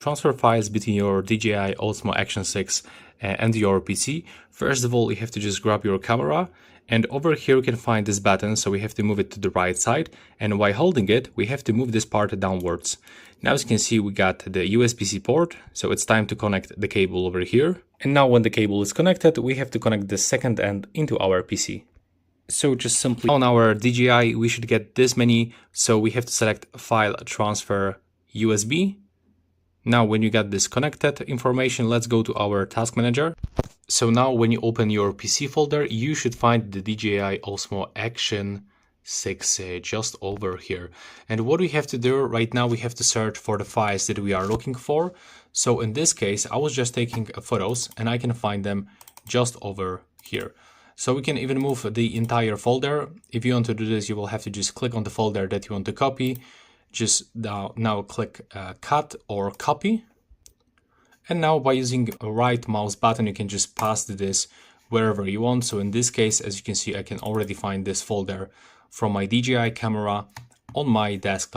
transfer files between your DJI Osmo Action 6 and your PC. First of all, you have to just grab your camera, and over here you can find this button, so we have to move it to the right side, and while holding it we have to move this part downwards. Now as you can see, we got the USB-C port, so it's time to connect the cable over here. And now when the cable is connected, we have to connect the second end into our PC. So just simply on our DJI we should get this menu, so we have to select File Transfer USB. Now when you got this connected information, let's go to our task manager. So now when you open your PC folder, you should find the DJI Osmo Action 6 just over here. And what we have to do right now, we have to search for the files that we are looking for. So in this case, I was just taking photos and I can find them just over here. So we can even move the entire folder. If you want to do this, you will have to just click on the folder that you want to copy. Just now click cut or copy. And now by using a right mouse button, you can just paste this wherever you want. So in this case, as you can see, I can already find this folder from my DJI camera on my desktop.